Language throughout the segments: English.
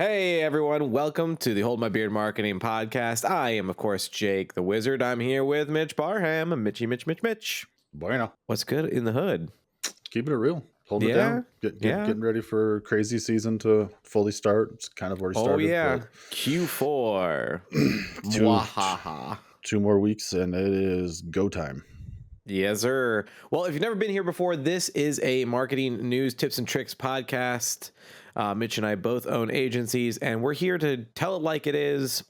Hey everyone, welcome to the Hold My Beard Marketing Podcast. I am, of course, Jake the Wizard. I'm here with Mitch Barham. Mitch. Bueno. What's good in the hood? Keeping it real. Holding it Yeah, down. yeah. Getting ready for crazy season to fully start. It's kind of already Oh started. yeah, Q4. But Mwahaha. 2 more weeks and it is go time. Yes, sir. Well, if you've never been here before, this is a marketing news tips and tricks podcast. Mitch and I both own agencies, and we're here to tell it like it is,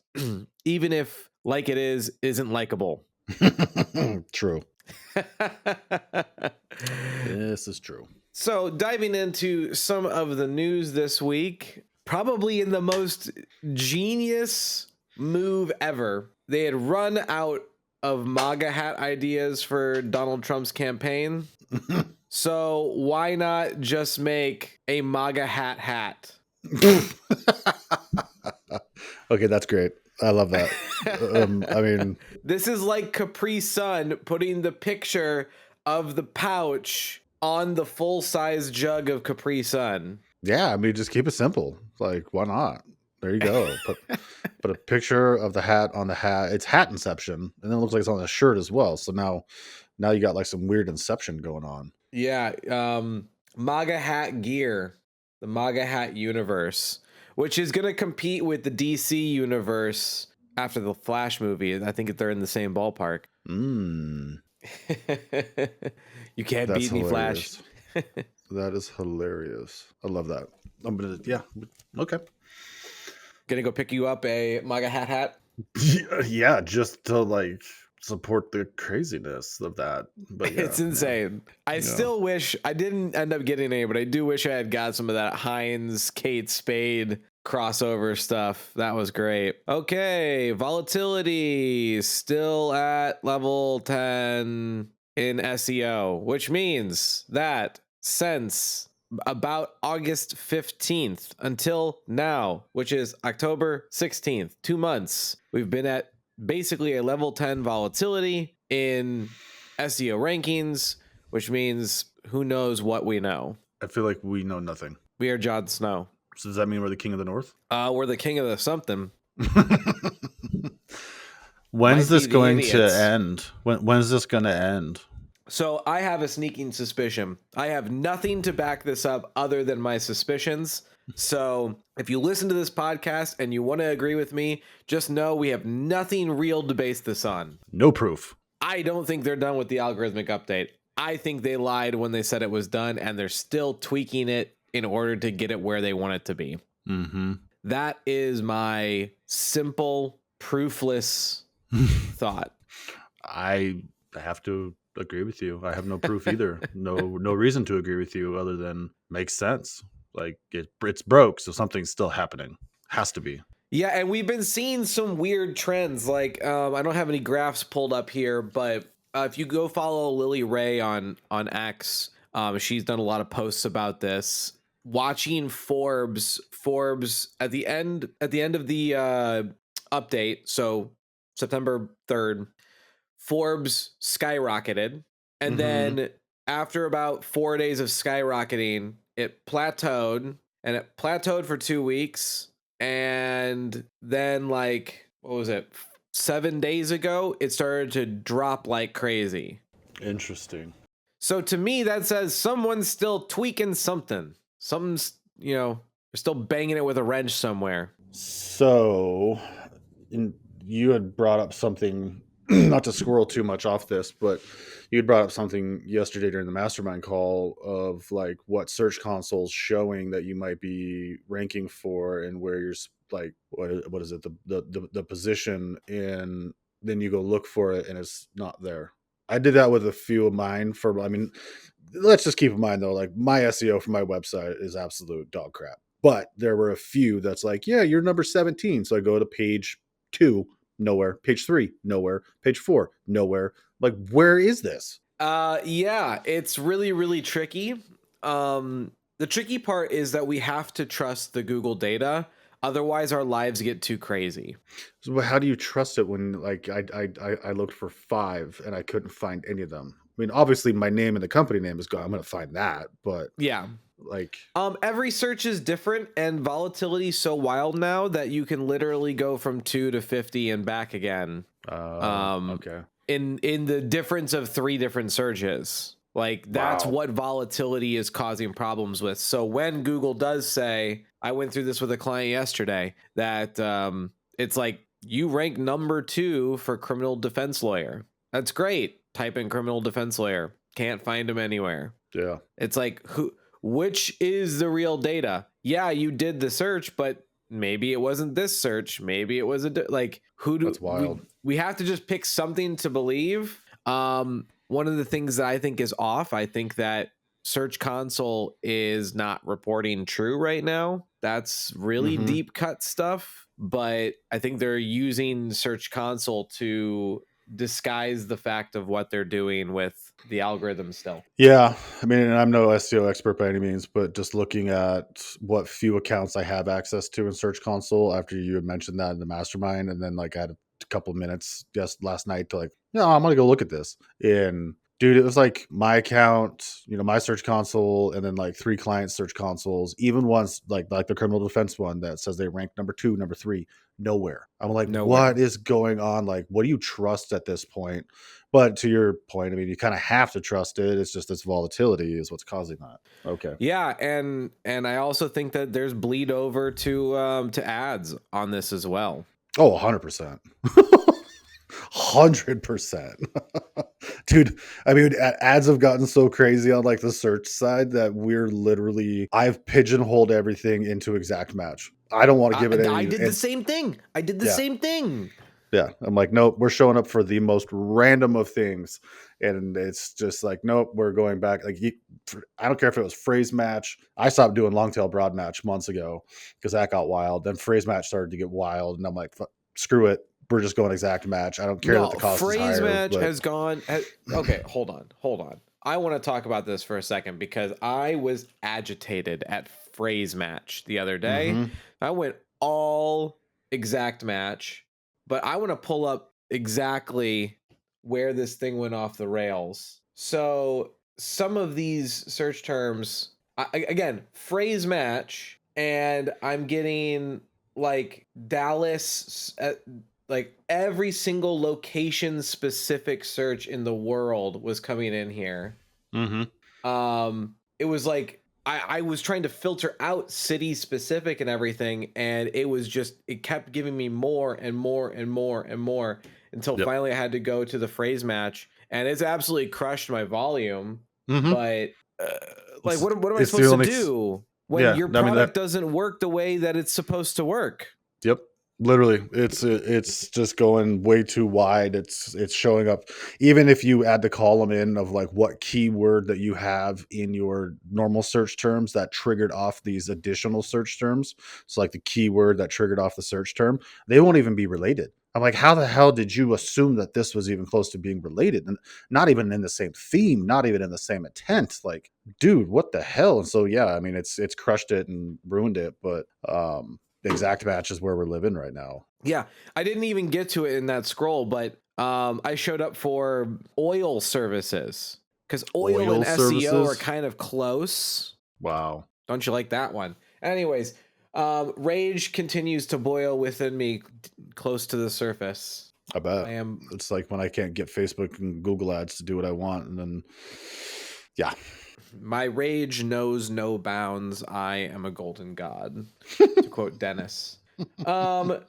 even if like it is isn't likable. True. This is true. So diving into some of the news this week, probably in the most genius move ever, they had run out of MAGA hat ideas for Donald Trump's campaign. So why not just make a MAGA hat? Okay, that's great. I love that. I mean, this is like Capri Sun putting the picture of the pouch on the full-size jug of Capri Sun. yeah, I mean, just keep it simple. Like, why not? There you go. Put a picture of the hat on the hat. It's hat inception, and then it looks like it's on the shirt as well. So now you got like some weird inception going on. Yeah, MAGA hat gear, the MAGA hat universe, which is going to compete with the DC universe after the Flash movie. I think they're in the same ballpark. You can't That's beat me, Flash. That is hilarious. I love that. Okay. Gonna go pick you up a MAGA hat. Yeah, just to like support the craziness of that. But yeah, it's insane. I still wish I didn't end up getting any, but I do wish I had got some of that Heinz Kate Spade crossover stuff. That was great. Okay, volatility still at level 10 in SEO, which means that since about August 15th until now, which is October 16th, 2 months, we've been at basically a level 10 volatility in SEO rankings, which means who knows what we know. I feel like we know nothing. We are Jon Snow. So does that mean we're the king of the north? We're the king of the something. When's this going to end? When's this going to end? So I have a sneaking suspicion. I have nothing to back this up other than my suspicions. So if you listen to this podcast and you want to agree with me, just know we have nothing real to base this on. No proof. I don't think they're done with the algorithmic update. I think they lied when they said it was done, and they're still tweaking it in order to get it where they want it to be. Mm-hmm. That is my simple, proofless thought. I have to agree with you. I have no proof either. No reason to agree with you other than makes sense. Like it's broke, so something's still happening. Has to be. Yeah, and we've been seeing some weird trends. Like I don't have any graphs pulled up here, but if you go follow Lily Ray on X, she's done a lot of posts about this. Watching Forbes at the end of the update, so September 3rd, Forbes skyrocketed, and then after about 4 days of skyrocketing, it plateaued, and it plateaued for 2 weeks, and then like what was it, 7 days ago it started to drop like crazy. Interesting. So to me that says someone's still tweaking something. Something's, they're still banging it with a wrench somewhere. So you had brought up something, not to squirrel too much off this, but you had brought up something yesterday during the mastermind call of like what search consoles showing that you might be ranking for and where you're like, what is it? The position, and then you go look for it and it's not there. I did that with a few of mine let's just keep in mind though, like my SEO for my website is absolute dog crap. But there were a few that's like, yeah, you're number 17. So I go to page 2, nowhere. Page 3, nowhere. Page 4, nowhere. Like, where is this? Yeah, it's really, really tricky. The tricky part is that we have to trust the Google data. Otherwise, our lives get too crazy. So how do you trust it when, like, I looked for 5 and I couldn't find any of them? I mean, obviously, my name and the company name is gone. I'm going to find that, but yeah, Like, Every search is different, and volatility is so wild now that you can literally go from 2 to 50 and back again. okay. In the difference of 3 different searches. Like, that's Wow. what volatility is causing problems with. So when Google does say, I went through this with a client yesterday, that it's like, you rank number 2 for criminal defense lawyer. That's great. Type in criminal defense lawyer. Can't find him anywhere. Yeah. It's like, which is the real data? Yeah, you did the search, but maybe it wasn't this search. Maybe it was like, who do That's wild. we have to just pick something to believe. One of the things that I think is off, I think that Search Console is not reporting true right now. That's really deep cut stuff, but I think they're using Search Console to disguise the fact of what they're doing with the algorithm still. Yeah, I mean, and I'm no SEO expert by any means, but just looking at what few accounts I have access to in Search Console after you had mentioned that in the mastermind, and then like I had a couple of minutes just last night to like, no, I'm gonna go look at this. And dude, it was like my account, my Search Console, and then like 3 client Search Consoles, even ones like the criminal defense one that says they rank number 2, number 3, nowhere. I'm like, Nowhere. what is going on? Like, what do you trust at this point? But to your point, I mean, you kind of have to trust it. It's just this volatility is what's causing that. Okay. Yeah, and I also think that there's bleed over to ads on this as well. Oh, 100%. 100%. Dude, I mean, ads have gotten so crazy on like the search side that I've pigeonholed everything into exact match. I don't want to give it any. I did the same thing. Yeah. I'm like, nope, we're showing up for the most random of things. And it's just like, nope, we're going back. Like, I don't care if it was phrase match. I stopped doing long tail broad match months ago because that got wild. Then phrase match started to get wild. And I'm like, screw it. We're just going exact match. I don't care that the cost is higher. Phrase match has gone. Okay, hold on. I want to talk about this for a second because I was agitated at phrase match the other day. I went all exact match, but I want to pull up exactly where this thing went off the rails. So some of these search terms, again, phrase match, and I'm getting like Dallas, like every single location specific search in the world was coming in here. It was like I was trying to filter out city specific and everything, and it kept giving me more and more and more and more until finally I had to go to the phrase match, and it's absolutely crushed my volume. But like, what am I supposed to do when your product doesn't work the way that it's supposed to work? Yep. Literally, it's just going way too wide. It's showing up, even if you add the column in of like what keyword that you have in your normal search terms that triggered off these additional search terms. So like the keyword that triggered off the search term, they won't even be related. I'm like, how the hell did you assume that this was even close to being related? And not even in the same theme, not even in the same intent. Like, dude, what the hell? And so yeah, I mean, it's crushed it and ruined it, but the exact match is where we're living right now. Yeah, I didn't even get to it in that scroll, but I showed up for oil services because oil and SEO are kind of close. Wow. Don't you like that one? Anyways, rage continues to boil within me close to the surface. I bet. It's like when I can't get Facebook and Google ads to do what I want. And then, yeah. My rage knows no bounds. I am a golden god, to quote Dennis. On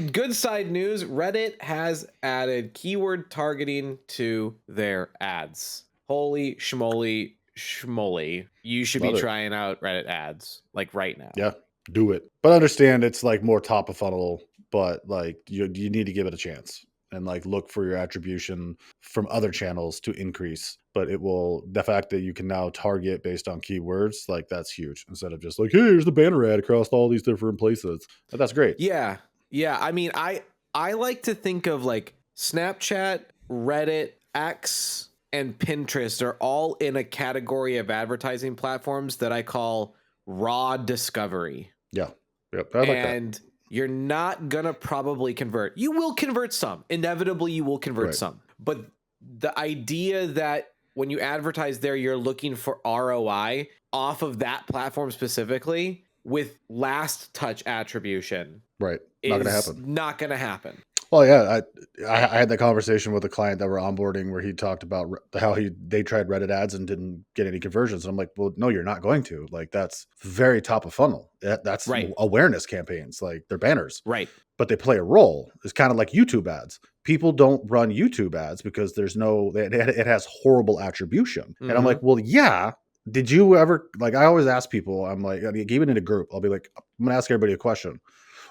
good side news, Reddit has added keyword targeting to their ads. Holy schmoly schmoly. You should be trying out Reddit ads like right now. Yeah, do it. But understand it's like more top of funnel, but like you need to give it a chance and like look for your attribution from other channels to increase. But the fact that you can now target based on keywords, like that's huge instead of just like, hey, here's the banner ad across all these different places. But that's great. Yeah. I mean, I like to think of like Snapchat, Reddit, X, and Pinterest are all in a category of advertising platforms that I call raw discovery. Yeah. Yep. I like that. You're not gonna probably convert. You will convert some. Inevitably, you will convert some. But the idea that when you advertise there, you're looking for ROI, off of that platform specifically with last touch attribution Right. Not gonna is happen. not going to happen. Well, yeah, I had that conversation with a client that we're onboarding where he talked about how they tried Reddit ads and didn't get any conversions. And I'm like, well, no, you're not going to. Like, that's very top of funnel. That's Right. awareness campaigns. Like, they're banners, Right. but they play a role. It's kind of like YouTube ads. People don't run YouTube ads because it has horrible attribution. And I'm like, well, yeah. Did you ever, like, I always ask people, I'm like, even in a group, I'll be like, I'm gonna ask everybody a question.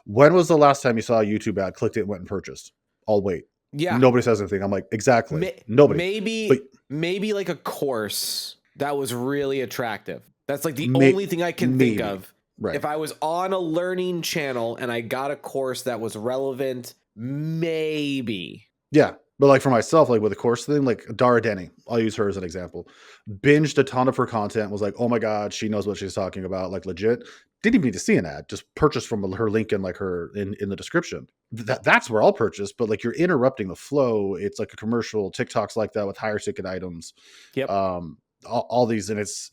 When was the last time you saw a YouTube ad, clicked it, and went and purchased? I'll wait. Yeah. Nobody says anything. I'm like, exactly. Nobody. Maybe like a course that was really attractive. That's like the only thing I can think of. Right. If I was on a learning channel and I got a course that was relevant, maybe. Yeah. But like for myself, like with the course thing, like Dara Denny, I'll use her as an example. Binged a ton of her content, was like, oh my God, she knows what she's talking about, like legit. Didn't even need to see an ad, just purchase from her link in like her in the description. That's where I'll purchase, but like you're interrupting the flow. It's like a commercial. TikTok's like that with higher ticket items. Yep. All these, and it's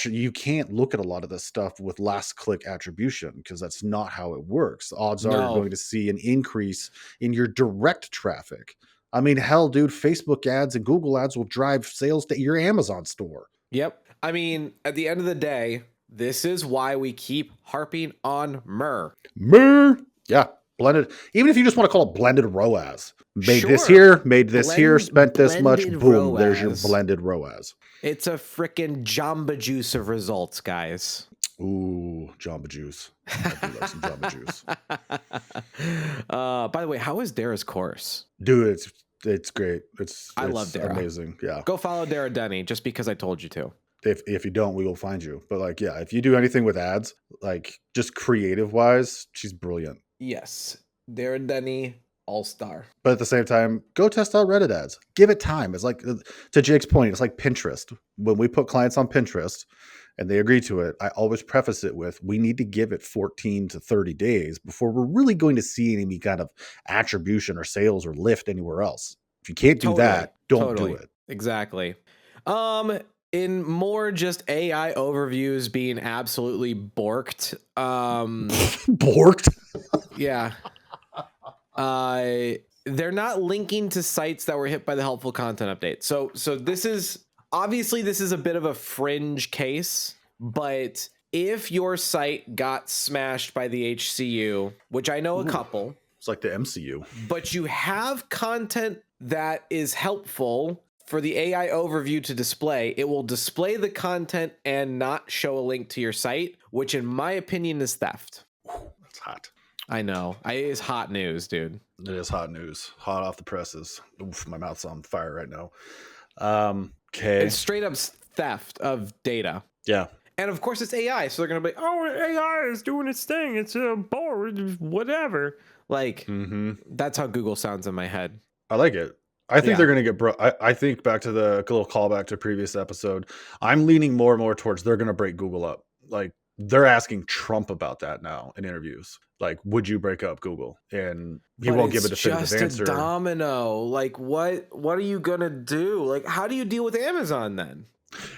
you can't look at a lot of this stuff with last click attribution because that's not how it works. The odds are you're going to see an increase in your direct traffic. I mean, hell, dude, Facebook ads and Google ads will drive sales to your Amazon store. Yep. I mean, at the end of the day, this is why we keep harping on MER. Yeah. Blended. Even if you just want to call it blended ROAS. Made this here, made this here, spent this much. Boom. ROAS. There's your blended ROAS. It's a freaking Jamba Juice of results, guys. Ooh, Jamba Juice. I do like some Jamba Juice. By the way, how is Dara's course? Dude, it's great. I love Dara. Amazing. Yeah. Go follow Dara Denny just because I told you to. If you don't, we will find you. But like, yeah, if you do anything with ads, like just creative wise, she's brilliant. Yes. Dara Denny, all-star. But at the same time, go test out Reddit ads. Give it time. It's like, to Jake's point, it's like Pinterest. When we put clients on Pinterest and they agree to it, I always preface it with, we need to give it 14 to 30 days before we're really going to see any kind of attribution or sales or lift anywhere else. If you can't do that, don't do it. Exactly. In more just AI overviews being absolutely borked. Borked? Yeah. They're not linking to sites that were hit by the helpful content update. So this is obviously a bit of a fringe case, but if your site got smashed by the HCU, which I know a couple, it's like the MCU, but you have content that is helpful for the AI overview to display, it will display the content and not show a link to your site, which in my opinion is theft. That's hot. I know. It is hot news, dude. It is hot news. Hot off the presses. Oof, my mouth's on fire right now. Okay. It's straight up theft of data. Yeah. And of course it's AI, so they're going to be, oh, AI is doing its thing. It's a board, whatever. Like, that's how Google sounds in my head. I like it. I think they're going to get I think back to the little callback to a previous episode. I'm leaning more and more towards they're going to break Google up. Like, they're asking Trump about that now in interviews. Like, would you break up Google? And he won't give a definitive answer. A domino. Like, what are you going to do? Like, how do you deal with Amazon then?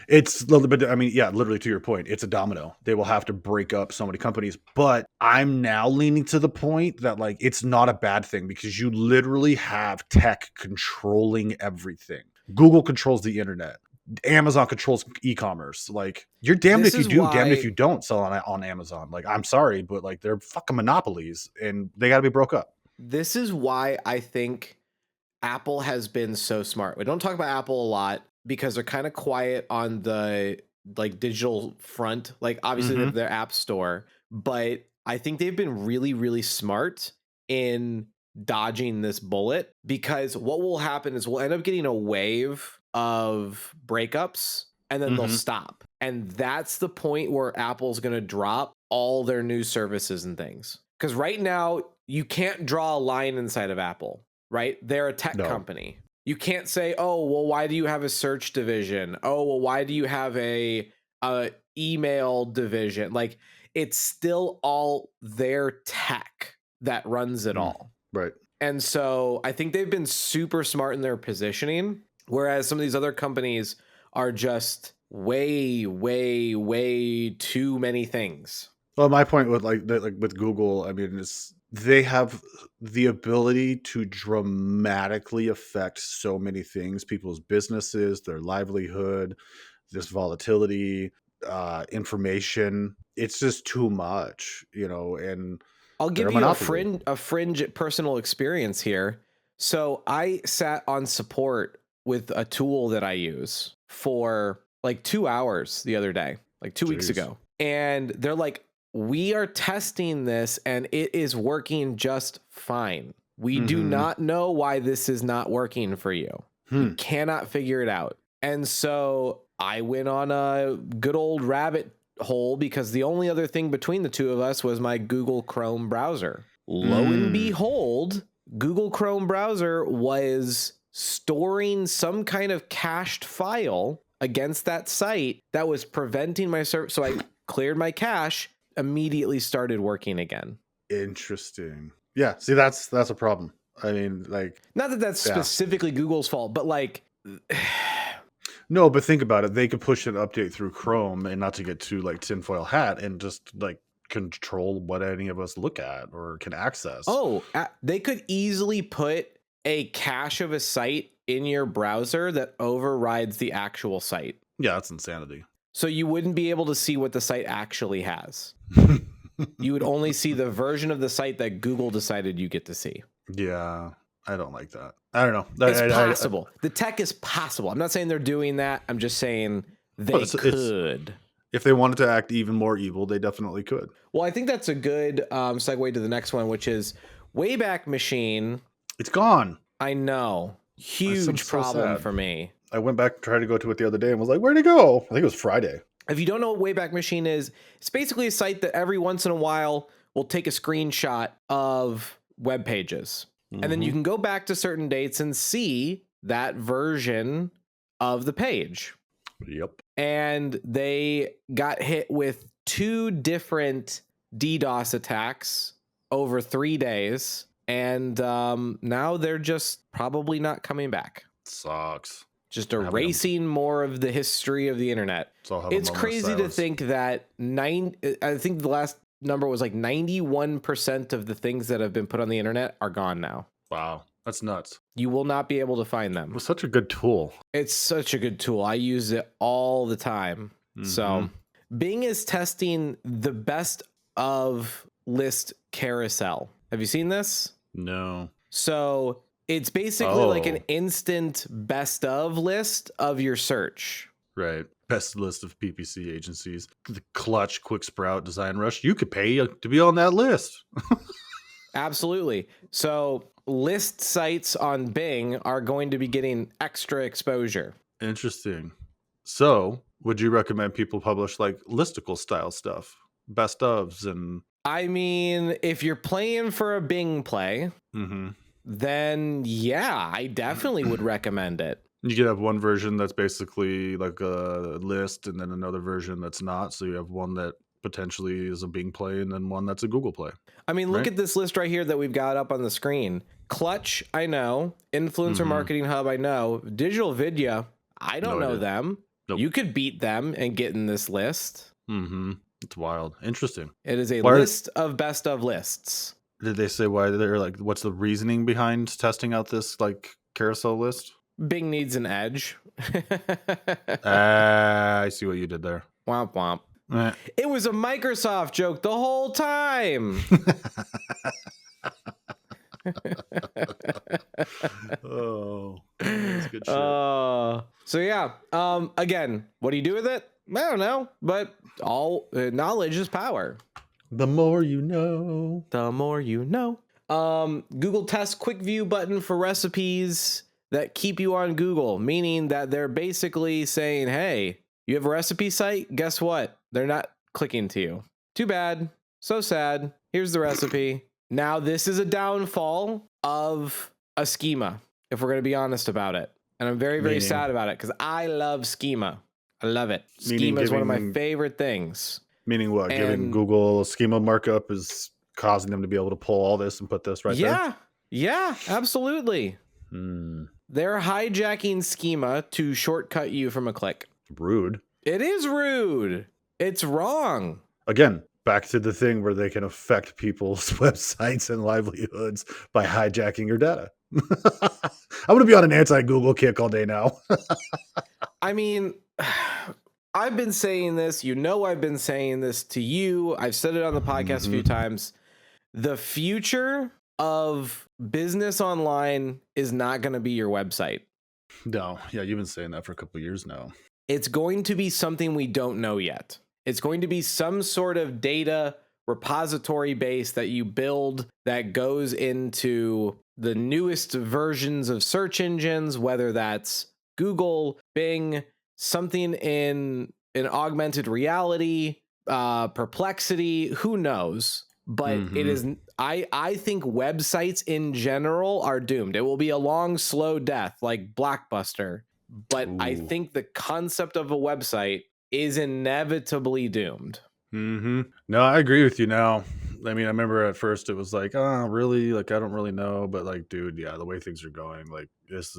It's a little bit, I mean, yeah, literally to your point, it's a domino. They will have to break up so many companies, but I'm now leaning to the point that like, it's not a bad thing because you literally have tech controlling everything. Google controls the internet. Amazon controls e-commerce. Like, you're damned if you do, damned if you don't sell on Amazon. Like, I'm sorry, but like, they're fucking monopolies and they got to be broke up. This is why I think Apple has been so smart. We don't talk about Apple a lot because they're kind of quiet on the like digital front. Like, obviously they have their app store, but I think they've been really, really smart in dodging this bullet, because what will happen is we'll end up getting a wave of breakups and then they'll stop. And that's the point where Apple's going to drop all their new services and things. Because right now you can't draw a line inside of Apple, right? They're a tech company. You can't say, oh, well, why do you have a search division? Oh, well, why do you have a email division? Like, it's still all their tech that runs it all. Right. And so I think they've been super smart in their positioning, whereas some of these other companies are just way, way, way too many things. Well, my point with like with Google, I mean, is they have the ability to dramatically affect so many things, people's businesses, their livelihood, this volatility, information. It's just too much, and I'll they're give a you monopoly. a fringe personal experience here. So I sat on support with a tool that I use for like 2 hours the other day, like 2 weeks Jeez. ago. And they're like, we are testing this and it is working just fine. We do not know why this is not working for you. We cannot figure it out. And so I went on a good old rabbit hole because the only other thing between the two of us was my Google Chrome browser. Lo and behold, Google Chrome browser was storing some kind of cached file against that site that was preventing my service. So I cleared my cache, immediately started working again. Interesting. Yeah. See, that's a problem. I mean, like, not that that's specifically Google's fault, but like, no, but think about it. They could push an update through Chrome, and not to get too like tinfoil hat, and just like control what any of us look at or can access. Oh, they could easily put a cache of a site in your browser that overrides the actual site. Yeah, that's insanity. So you wouldn't be able to see what the site actually has. You would only see the version of the site that Google decided you get to see. Yeah, I don't like that. I don't know. It's possible. The tech is possible. I'm not saying they're doing that. I'm just saying they could. If they wanted to act even more evil, they definitely could. Well, I think that's a good segue to the next one, which is Wayback Machine. It's gone. I know. Huge problem for me. I went back and tried to go to it the other day and was like, where'd it go? I think it was Friday. If you don't know what Wayback Machine is, it's basically a site that every once in a while will take a screenshot of web pages. And then you can go back to certain dates and see that version of the page. Yep. And they got hit with 2 different DDoS attacks over 3 days. And now they're just probably not coming back. Sucks. Just erasing more of the history of the internet. It's crazy to think that I think the last number was like 91% of the things that have been put on the internet are gone now. Wow. That's nuts. You will not be able to find them. It was such a good tool. It's such a good tool. I use it all the time. So Bing is testing the best of list carousel. Have you seen this? No. So it's basically like an instant best of list of your search. Right. Best list of PPC agencies. The Clutch, Quick Sprout, Design Rush. You could pay to be on that list. Absolutely. So list sites on Bing are going to be getting extra exposure. Interesting. So would you recommend people publish like listicle style stuff? Best ofs and... I mean, if you're playing for a Bing play, then yeah, I definitely would recommend it. You could have one version that's basically like a list and then another version that's not. So you have one that potentially is a Bing play and then one that's a Google play. I mean, look at this list right here that we've got up on the screen. Clutch, I know. Influencer Marketing Hub, I know. Digital Vidya, I don't know them. Nope. You could beat them and get in this list. It's wild. Interesting. It is a list of best of lists. Did they say why they're like, what's the reasoning behind testing out this like carousel list? Bing needs an edge. I see what you did there. Womp womp. It was a Microsoft joke the whole time. Oh, that's good shit. So yeah. Again, what do you do with it? I don't know, but all knowledge is power. The more you know. The more you know. Google tests quick view button for recipes that keep you on Google, meaning that they're basically saying, hey, you have a recipe site? Guess what? They're not clicking to you. Too bad. So sad. Here's the recipe. Now, this is a downfall of a schema, if we're going to be honest about it. And I'm very, very sad about it because I love schema. I love it. Schema is one of my favorite things. Meaning what? Giving Google schema markup is causing them to be able to pull all this and put this right there? Yeah, absolutely. They're hijacking schema to shortcut you from a click. Rude. It is rude. It's wrong. Again, back to the thing where they can affect people's websites and livelihoods by hijacking your data. I'm going to be on an anti-Google kick all day now. I mean, I've been saying this. I've been saying this to you. I've said it on the podcast a few times. The future of business online is not going to be your website. No, yeah, you've been saying that for a couple of years now. It's going to be something we don't know yet. It's going to be some sort of data repository base that you build that goes into the newest versions of search engines, whether that's Google, Bing, something in an augmented reality, Perplexity, who knows? But it is, I think websites in general are doomed. It will be a long, slow death like Blockbuster. But I think the concept of a website is inevitably doomed. No, I agree with you now. I mean, I remember at first it was like, oh, really? Like, I don't really know. But like, dude, yeah, the way things are going, like, it's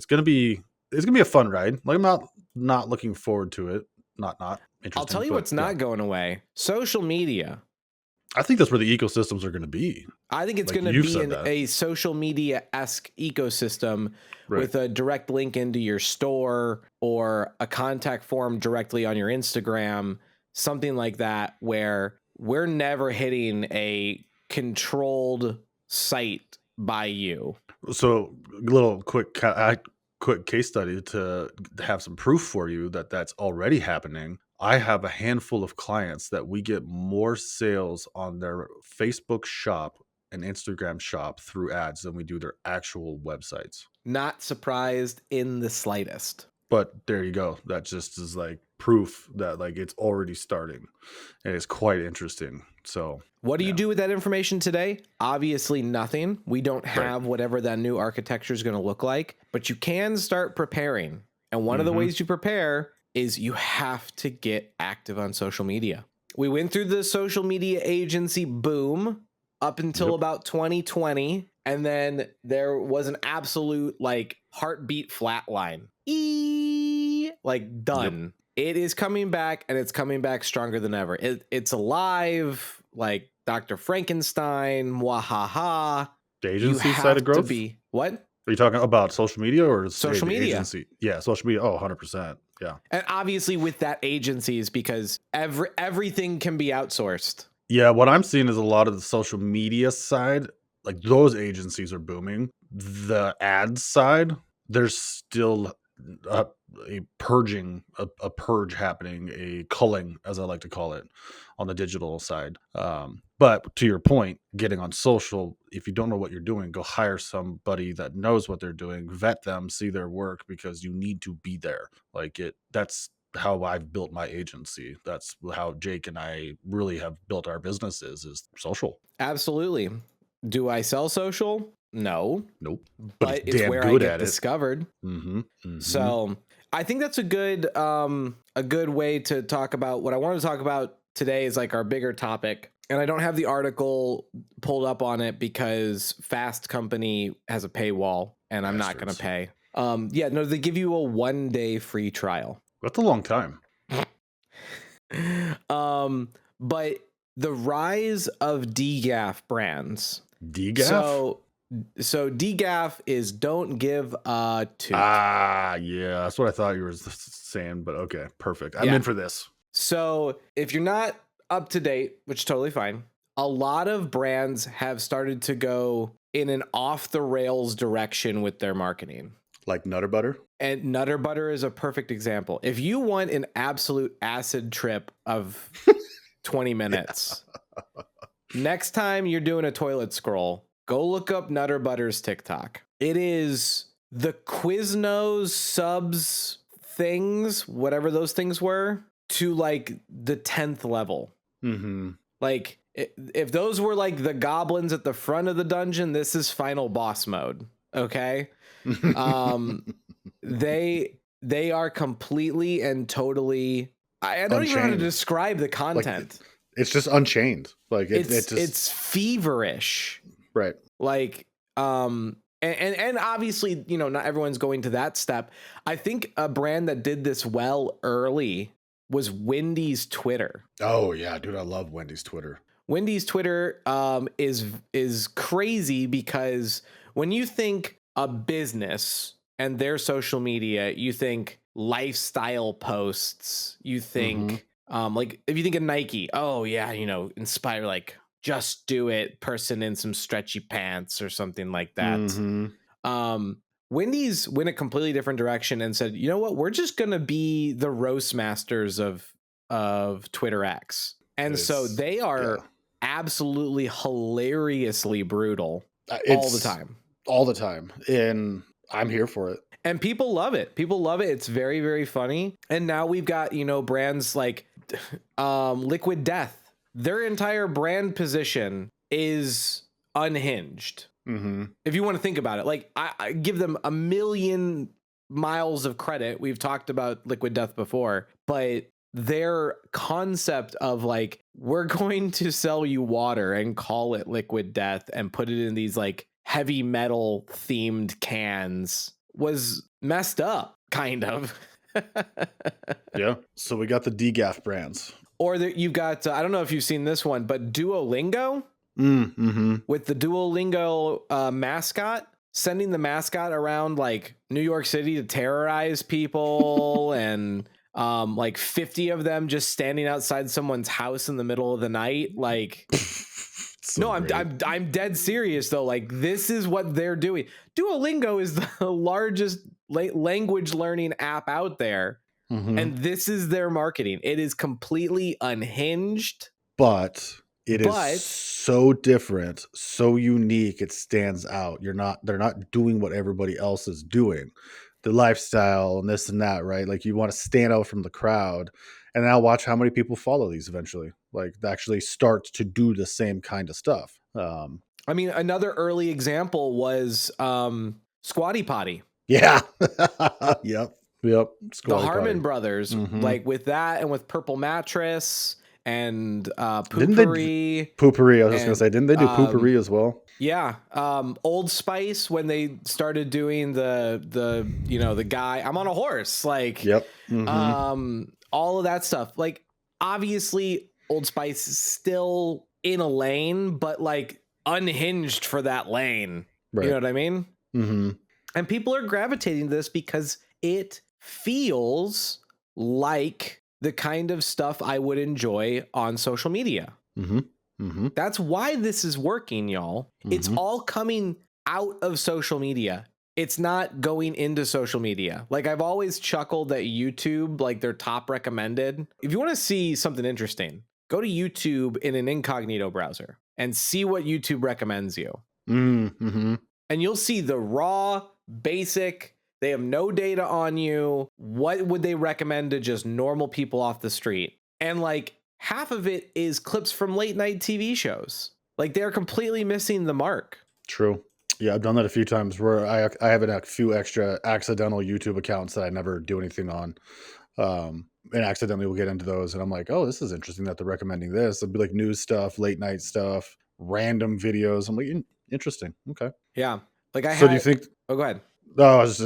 going to be a fun ride. Like, I'm not looking forward to it. Not interesting. I'll tell you what's not going away. Social media. I think that's where the ecosystems are going to be. I think it's going to be in a social media-esque ecosystem with a direct link into your store or a contact form directly on your Instagram, something like that, where we're never hitting a controlled site by you. So, a little quick case study to have some proof for you that that's already happening. I have a handful of clients that we get more sales on their Facebook shop and Instagram shop through ads than we do their actual websites. Not surprised in the slightest. But there you go. That just is like proof that like it's already starting, and it's quite interesting. So what do you do with that information today? Obviously nothing. We don't have whatever that new architecture is going to look like, but you can start preparing. And one of the ways you prepare is you have to get active on social media. We went through the social media agency boom up until about 2020. And then there was an absolute like heartbeat flatline. Like done. It is coming back, and it's coming back stronger than ever. It's alive, like Dr. Frankenstein, mwahaha. The agency side of growth? What? Are you talking about social media or social media? Agency? Yeah, social media. Oh, 100%. Yeah. And obviously with that agencies, because everything can be outsourced. Yeah, what I'm seeing is a lot of the social media side, like those agencies are booming. The ads side, there's still a purging, a purge happening, a culling, as I like to call it, on the digital side. But to your point, getting on social, if you don't know what you're doing, go hire somebody that knows what they're doing, vet them, see their work, because you need to be there. Like that's how I've built my agency. That's how Jake and I really have built our businesses, is social. Absolutely. Do I sell social? No. Nope. But it's where I get discovered. So I think that's a good way to talk about what I wanted to talk about today is like our bigger topic. And I don't have the article pulled up on it because Fast Company has a paywall and I'm not going to pay. They give you a 1-day free trial. That's a long time. But the rise of DGAF brands. DGAF? So DGAF is don't give a toot. Yeah, that's what I thought you were saying, but okay, perfect. I'm in for this. So if you're not up to date, which is totally fine, a lot of brands have started to go in an off the rails direction with their marketing. Like Nutter Butter? And Nutter Butter is a perfect example. If you want an absolute acid trip of 20 minutes, next time you're doing a toilet scroll, go look up Nutter Butter's TikTok. It is the Quiznos subs things, whatever those things were, to like the 10th level. Like if those were like the goblins at the front of the dungeon, this is final boss mode. Okay. They are completely and totally, I don't even know how to describe the content. Like, it's just unchained. Like it's feverish. Right. Like, and obviously, not everyone's going to that step. I think a brand that did this well early was Wendy's Twitter. Oh yeah, dude, I love Wendy's Twitter. Wendy's Twitter is crazy because when you think a business and their social media, you think lifestyle posts, you think like if you think of Nike, oh yeah, inspire, like just do it person in some stretchy pants or something like that. Wendy's went a completely different direction and said, you know what, we're just gonna be the roast masters of Twitter X. And so they are absolutely hilariously brutal all the time. And I'm here for it. And people love it. It's very, very funny. And now we've got, brands like Liquid Death. Their entire brand position is unhinged. If you want to think about it, like I give them a million miles of credit. We've talked about Liquid Death before, but their concept of like, we're going to sell you water and call it Liquid Death and put it in these like heavy metal themed cans was messed up, kind of. Yeah. So we got the DGAF brands. Or you've got, I don't know if you've seen this one, but Duolingo with the Duolingo mascot, sending the mascot around like New York City to terrorize people and like 50 of them just standing outside someone's house in the middle of the night. Like, so no, I'm dead serious though. Like, this is what they're doing. Duolingo is the largest language learning app out there. And this is their marketing. It is completely unhinged. But it is so different, so unique. It stands out. They're not doing what everybody else is doing. The lifestyle and this and that, right? Like, you want to stand out from the crowd. And now watch how many people follow these eventually. Like, actually start to do the same kind of stuff. I mean, another early example was Squatty Potty. Yeah. Yep. The Harmon brothers, like with that and with Purple Mattress and Poopery. Poopery, I was just going to say, didn't they do Poopery as well? Yeah. Old Spice, when they started doing the guy, I'm on a horse, like, yep. all of that stuff. Like, obviously Old Spice is still in a lane, but like unhinged for that lane. Right. You know what I mean? And people are gravitating to this because it feels like the kind of stuff I would enjoy on social media. That's why this is working, y'all. It's all coming out of social media. It's not going into social media. Like, I've always chuckled that YouTube, like, their top recommended. If you want to see something interesting, go to YouTube in an incognito browser and see what YouTube recommends you. And you'll see the raw, basic. They have no data on you. What would they recommend to just normal people off the street? And like half of it is clips from late night TV shows. Like, they're completely missing the mark. True. Yeah, I've done that a few times where I have a few extra accidental YouTube accounts that I never do anything on. And accidentally we'll get into those. And I'm like, oh, this is interesting that they're recommending this. It'll be like news stuff, late night stuff, random videos. I'm like, interesting. Okay. Yeah. Like, do you think? Oh, go ahead. No, I was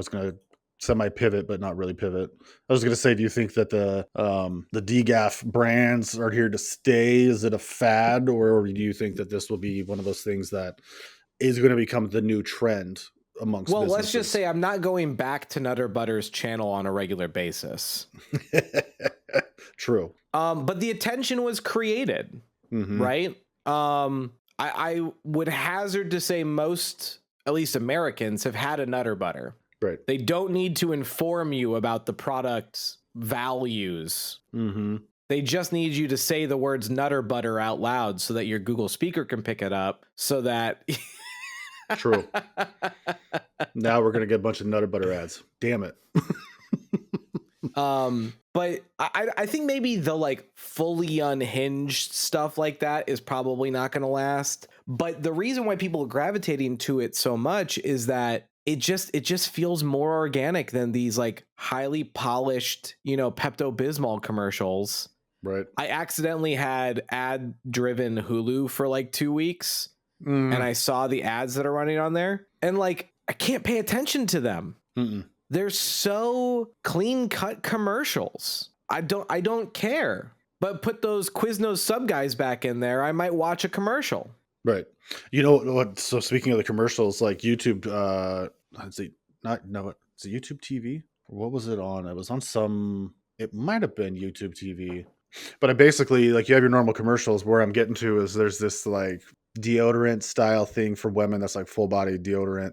going to semi-pivot, but not really pivot. I was going to say, do you think that the DGAF brands are here to stay? Is it a fad, or do you think that this will be one of those things that is going to become the new trend amongst businesses? Let's just say I'm not going back to Nutter Butter's channel on a regular basis. True. But the attention was created, right? I would hazard to say most, at least Americans, have had a Nutter Butter. Right. They don't need to inform you about the product's values. They just need you to say the words Nutter Butter out loud so that your Google speaker can pick it up so that... True. Now we're going to get a bunch of Nutter Butter ads. Damn it. But I think maybe the like fully unhinged stuff like that is probably not going to last. But the reason why people are gravitating to it so much is that it just feels more organic than these like highly polished, Pepto-Bismol commercials. Right. I accidentally had ad-driven Hulu for like 2 weeks, and I saw the ads that are running on there, and like I can't pay attention to them. They're so clean-cut commercials. I don't care. But put those Quiznos sub guys back in there, I might watch a commercial. Right. You know what? So speaking of the commercials, like YouTube, let's see, not no, it's YouTube TV. Or what was it on? It was on some. It might have been YouTube TV, but I basically like you have your normal commercials. Where I'm getting to is there's this like deodorant style thing for women that's like full body deodorant,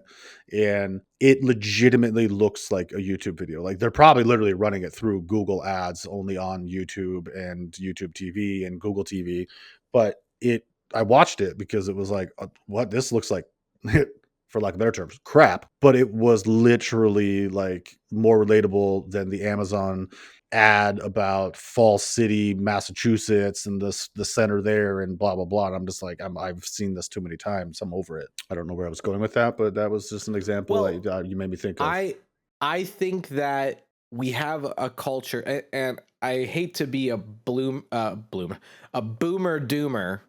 and it legitimately looks like a YouTube video. Like they're probably literally running it through Google Ads only on YouTube and YouTube TV and Google TV, but I watched it because it was like, what? This looks like, for lack of better terms, crap. But it was literally like more relatable than the Amazon ad about Falls City, Massachusetts, and the center there, and blah blah blah. And I'm just like, I've seen this too many times. I'm over it. I don't know where I was going with that, but that was just an example Well, that you made me think of. I think that we have a culture, and I hate to be a boomer doomer,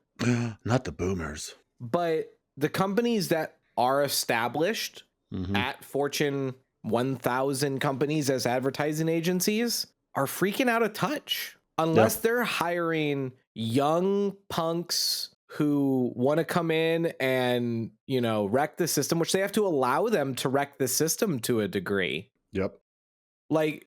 Not the boomers. but the companies that are established Mhm. at Fortune 1000 companies as advertising agencies are freaking out of touch unless they're hiring young punks who want to come in and, you know, wreck the system, which they have to allow them to wreck the system to a degree. Yep. Like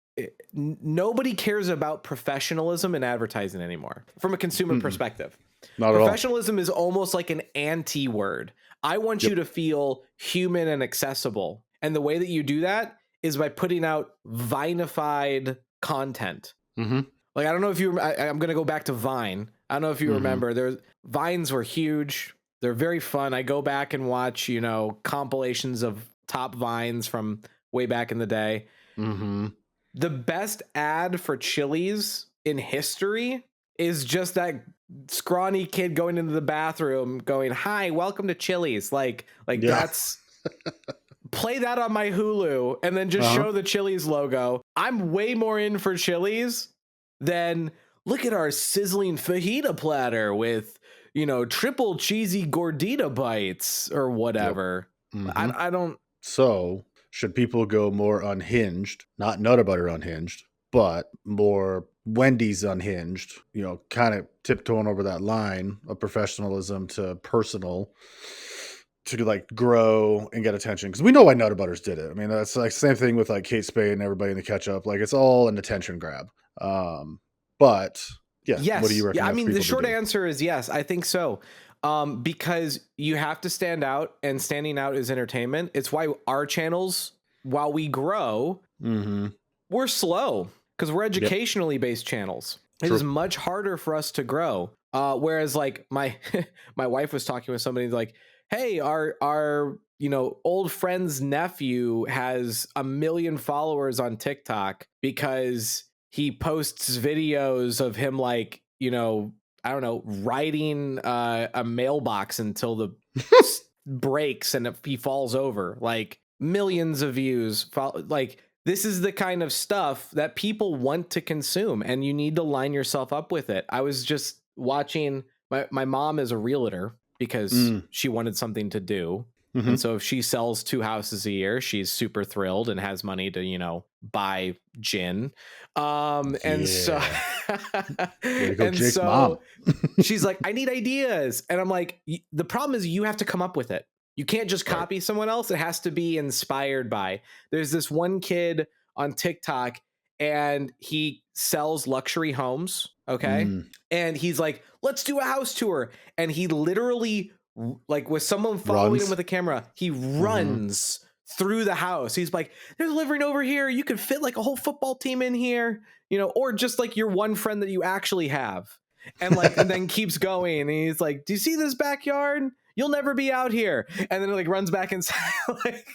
nobody cares about professionalism in advertising anymore from a consumer perspective. Not at all. Professionalism is almost like an anti-word. I want you to feel human and accessible. And the way that you do that is by putting out Vine-ified content. Mm-hmm. Like, I don't know if you, I'm going to go back to Vine. I don't know if you remember, Vines were huge. They're very fun. I go back and watch, you know, compilations of top Vines from way back in the day. Mm-hmm. The best ad for Chili's in history is just that scrawny kid going into the bathroom going, "Hi, welcome to Chili's." Like that's play that on my Hulu and then just show the Chili's logo. I'm way more in for Chili's than look at our sizzling fajita platter with, you know, triple cheesy gordita bites or whatever. Yep. I don't. So should people go more unhinged, not Nutter Butter unhinged, but more Wendy's unhinged, you know, kind of tiptoeing over that line of professionalism to personal to like grow and get attention? Because we know why Nutter Butters did it. I mean, that's like same thing with like Kate Spade and everybody in the ketchup. Like it's all an attention grab. But yeah, Yes. what do you recommend? Yeah, I mean, the short answer is yes, I think so. Because you have to stand out, and standing out is entertainment. It's why our channels, while we grow, we're slow because we're educationally based channels. It is much harder for us to grow. Whereas like my wife was talking with somebody like, hey, our you know, old friend's nephew has 1 million followers on TikTok because he posts videos of him like, you know, I don't know, riding a mailbox until the breaks and he falls over. Like millions of views. Like this is the kind of stuff that people want to consume, and you need to line yourself up with it. I was just watching, my mom is a realtor because she wanted something to do. And so if she sells 2 houses a year, she's super thrilled and has money to, you know, buy gin. And so, and Jake's so mom. she's like, I need ideas. And I'm like, the problem is you have to come up with it. You can't just copy someone else. It has to be inspired by. There's this one kid on TikTok and he sells luxury homes. Okay. And he's like, let's do a house tour. And he literally, like with someone following him with a camera, he runs through the house. He's like, they're delivering over here. You could fit like a whole football team in here, you know, or just like your one friend that you actually have. And like, and then keeps going. And he's like, do you see this backyard? You'll never be out here. And then it like runs back inside. Like,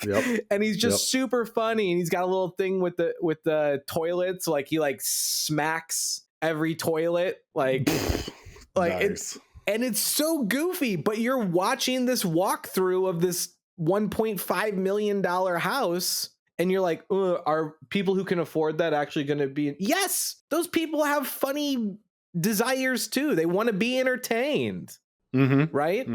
and he's just super funny. And he's got a little thing with the toilets. Like he like smacks every toilet. Like, Nice. And it's so goofy, but you're watching this walkthrough of this $1.5 million house. And you're like, are people who can afford that actually going to be? Yes, those people have funny desires too. They want to be entertained. Right.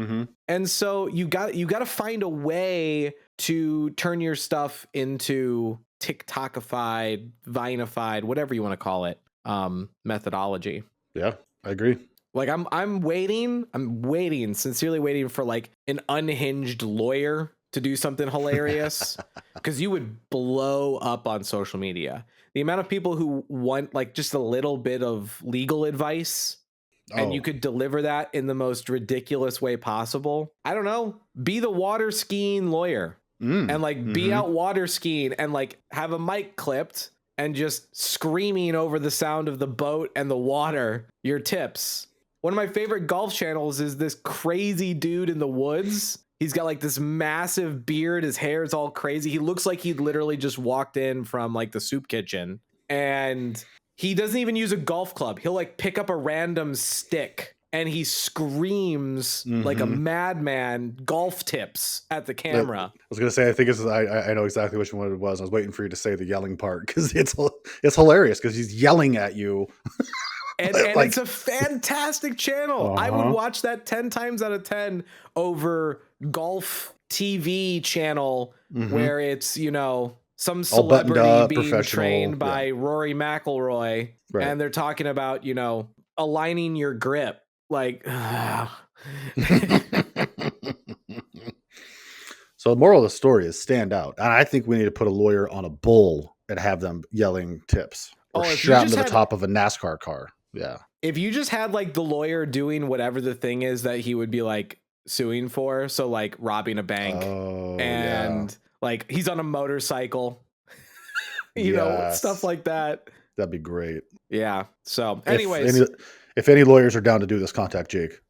And so you got to find a way to turn your stuff into TikTokified, Vinefied, whatever you want to call it. methodology. Yeah, I agree. Like I'm waiting, sincerely waiting for like an unhinged lawyer to do something hilarious, because you would blow up on social media. The amount of people who want like just a little bit of legal advice, and you could deliver that in the most ridiculous way possible. I don't know, be the water skiing lawyer and like be out water skiing and like have a mic clipped and just screaming over the sound of the boat and the water your tips. One of my favorite golf channels is this crazy dude in the woods. He's got like this massive beard. His hair is all crazy. He looks like he literally just walked in from like the soup kitchen, and he doesn't even use a golf club. He'll like pick up a random stick and he screams like a madman golf tips at the camera. I was gonna say, I think I know exactly which one it was. I was waiting for you to say the yelling part, because it's hilarious, because he's yelling at you. And like, it's a fantastic channel. I would watch that 10 times out of 10 over golf TV channel where it's, you know, some celebrity being trained by Rory McIlroy, and they're talking about, you know, aligning your grip. Like, so the moral of the story is stand out. And I think we need to put a lawyer on a bull and have them yelling tips, or strap to the top of a NASCAR car. Yeah. If you just had like the lawyer doing whatever the thing is that he would be like suing for, so like robbing a bank, and like he's on a motorcycle, you know, stuff like that. That'd be great. Yeah. So anyways, if any lawyers are down to do this, contact Jake.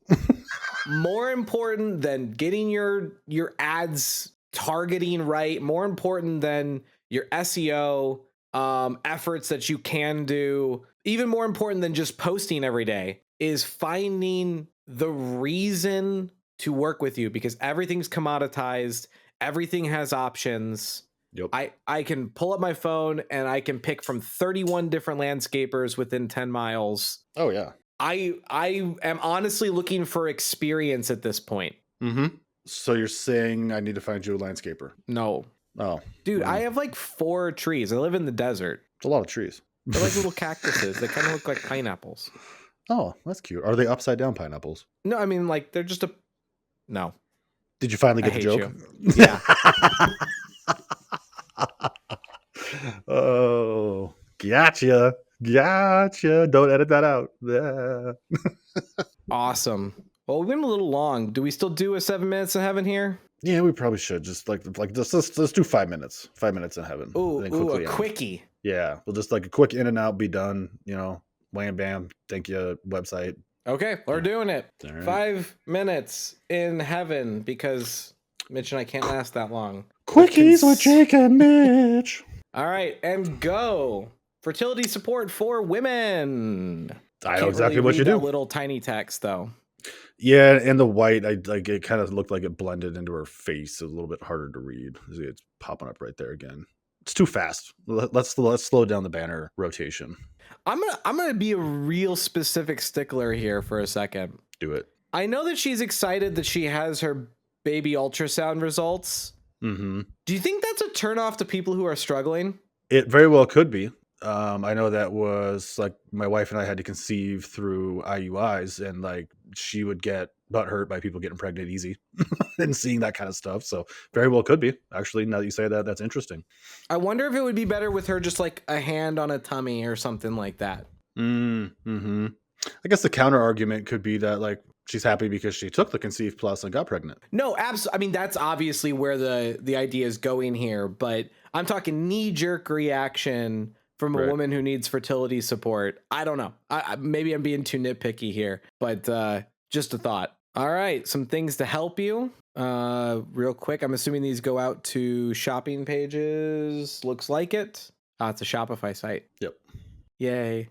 More important than getting your ads targeting right, more important than your SEO efforts that you can do, even more important than just posting every day, is finding the reason to work with you, because everything's commoditized. Everything has options. Yep. I can pull up my phone and I can pick from 31 different landscapers within 10 miles. Oh yeah. I am honestly looking for experience at this point. So you're saying I need to find you a landscaper? No. Oh. Dude, I have like 4 trees. I live in the desert. It's a lot of trees. They're like little cactuses. They kind of look like pineapples. Oh, that's cute. Are they upside down pineapples? No, I mean like they're just no. Did you finally get the joke? Yeah. Oh, gotcha. Don't edit that out. Awesome. Well, we've been a little long. Do we still do a 7 minutes in heaven here? Yeah, we probably should. Just like let's do 5 minutes. 5 minutes in heaven. Ooh, a quickie. Yeah, we'll just like a quick in and out, be done. You know, wham bam. Thank you, website. Okay, we're doing it. Right. 5 minutes in heaven, because Mitch and I can't last that long. Quickies with Jake and Mitch. All right, and go. Fertility support for women. I know exactly what you do. Little tiny text though. Yeah, and the white, I like it. Kind of looked like it blended into her face. It was a little bit harder to read. See, it's popping up right there again. It's too fast. Let's slow down the banner rotation. I'm gonna be a real specific stickler here for a second. Do it. I know that she's excited that she has her baby ultrasound results. Do you think that's a turnoff to people who are struggling? It very well could be. I know that was like my wife and I had to conceive through IUIs, and like she would get butt hurt by people getting pregnant easy and seeing that kind of stuff. So very well could be. Actually, now that you say that, that's interesting. I wonder if it would be better with her just like a hand on a tummy or something like that. I guess the counter argument could be that like she's happy because she took the Conceive Plus and got pregnant. No, absolutely. I mean, that's obviously where the idea is going here, but I'm talking knee-jerk reaction from a woman who needs fertility support. I don't know. Maybe I'm being too nitpicky here, but just a thought. All right, some things to help you. Real quick, I'm assuming these go out to shopping pages. Looks like it. It's a Shopify site. Yep. Yay.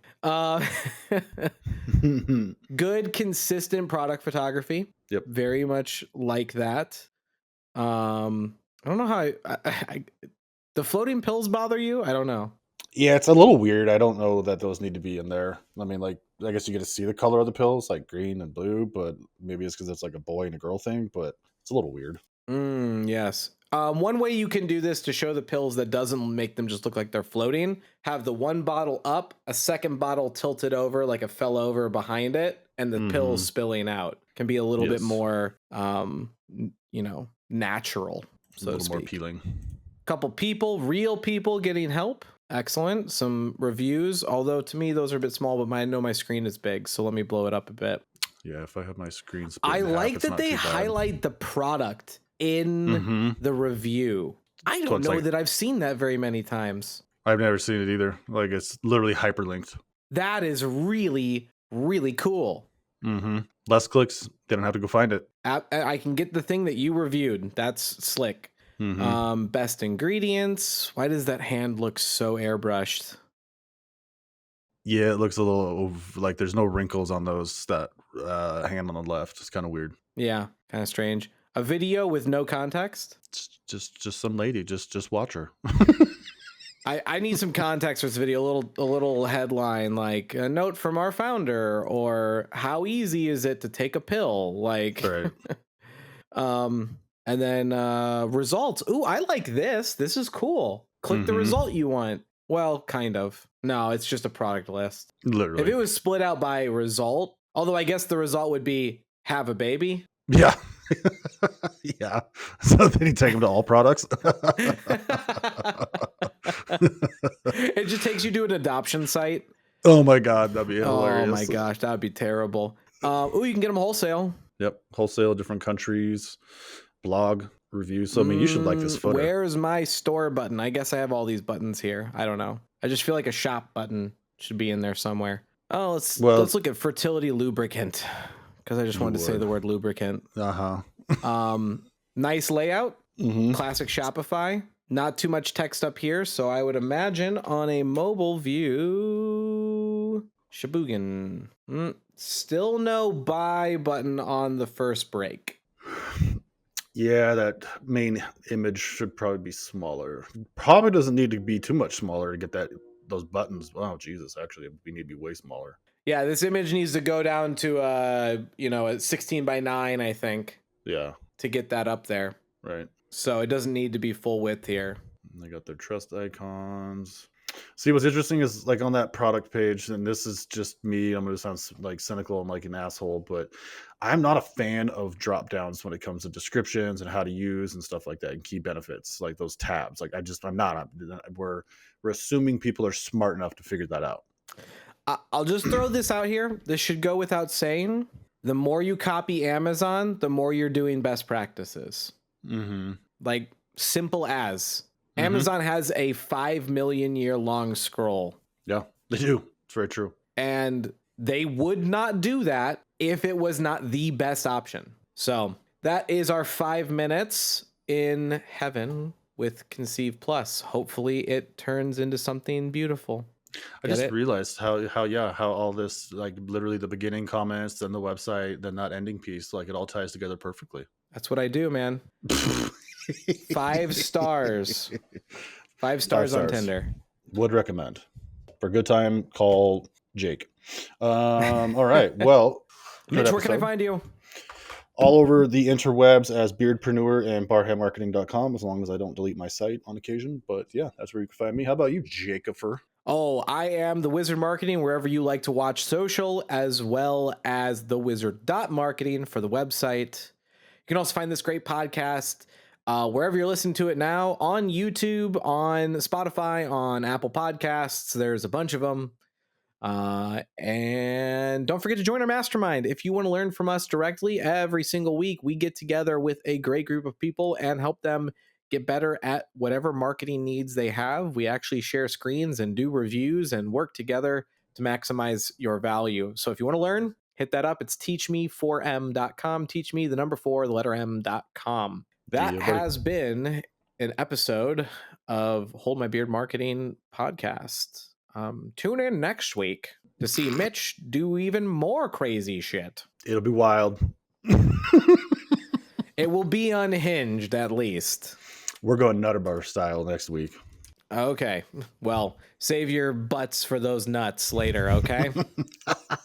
Good, consistent product photography. Yep. Very much like that. I don't know how the floating pills bother you? I don't know. Yeah, it's a little weird. I don't know that those need to be in there. I mean, like, I guess you get to see the color of the pills, like green and blue, but maybe it's because it's like a boy and a girl thing, but it's a little weird. Yes. One way you can do this to show the pills that doesn't make them just look like they're floating, have the one bottle up, a second bottle tilted over like it fell over behind it, and the pills spilling out. Can be a little bit more, natural, so a little to speak. more appealing. Couple people, real people getting help. Excellent. Some reviews, although to me those are a bit small, but I know my screen is big, so let me blow it up a bit. Yeah, if I have my screen split I in half, like it's that not they too bad. highlight the product in the review. I don't know that I've seen that very many times. I've never seen it either. Like, it's literally hyperlinked. That is really, really cool. Less clicks, they don't have to go find it. I can get the thing that you reviewed. That's slick. Best ingredients. Why does that hand look so airbrushed? Yeah, it looks a little like there's no wrinkles on that hand on the left. It's kind of weird. Yeah, kind of strange. A video with no context. It's just some lady. Just watch her. I need some context for this video. A little headline like a note from our founder, or how easy is it to take a pill? Like, Right. and then results. Ooh, I like this. This is cool. Click the result you want. Well, kind of. No, it's just a product list. Literally. If it was split out by result, although I guess the result would be have a baby. Yeah. Yeah. So then you take them to all products. It just takes you to an adoption site. Oh my God, that'd be hilarious. Oh my gosh, that'd be terrible. You can get them wholesale. Yep, wholesale, different countries, blog reviews. So I mean, you should like this photo. Where's my store button? I guess I have all these buttons here. I don't know. I just feel like a shop button should be in there somewhere. Oh, let's look at Fertility lubricant, because I just wanted to say the word lubricant. Nice layout. Classic Shopify. Not too much text up here, so I would imagine on a mobile view, Shabugan. Still no buy button on the first break. Yeah, that main image should probably be smaller. Probably doesn't need to be too much smaller to get those buttons. Oh Jesus, actually, we need to be way smaller. Yeah, this image needs to go down to a 16:9, I think. Yeah, to get that up there. Right. So it doesn't need to be full width here. They got their trust icons. See, what's interesting is like on that product page, and this is just me, I'm going to sound like cynical and like an asshole, but I'm not a fan of drop downs when it comes to descriptions and how to use and stuff like that, and key benefits, like those tabs. Like I'm not. We're assuming people are smart enough to figure that out. I'll just throw this out here. This should go without saying. The more you copy Amazon, the more you're doing best practices. Like, simple as. Amazon has a 5 million year long scroll. Yeah, they do. It's very true. And they would not do that if it was not the best option. So that is our 5 minutes in heaven with Conceive Plus. Hopefully it turns into something beautiful. I just realized how all this, like literally the beginning comments, then the website, then that ending piece, like it all ties together perfectly. That's what I do, man. 5 stars. 5 stars on Tinder. Would recommend. For a good time, call Jake. All right. Well, Mitch, where can I find you? All over the interwebs as Beardpreneur and barhammarketing.com, as long as I don't delete my site on occasion. But yeah, that's where you can find me. How about you, Jacober? Oh, I am the Wizard Marketing, wherever you like to watch social, as well as the Wizard.marketing for the website. You can also find this great podcast wherever you're listening to it now, on YouTube, on Spotify, on Apple Podcasts. There's a bunch of them. And don't forget to join our mastermind. If you want to learn from us directly every single week, we get together with a great group of people and help them get better at whatever marketing needs they have. We actually share screens and do reviews and work together to maximize your value. So if you want to learn, hit that up. It's teachme4m.com. Teach me, the number 4, the letter m.com. That has been an episode of Hold My Beard Marketing podcast. Tune in next week to see Mitch do even more crazy shit. It'll be wild. It will be unhinged, at least. We're going Nutterbar style next week. Okay. Well, save your butts for those nuts later, okay?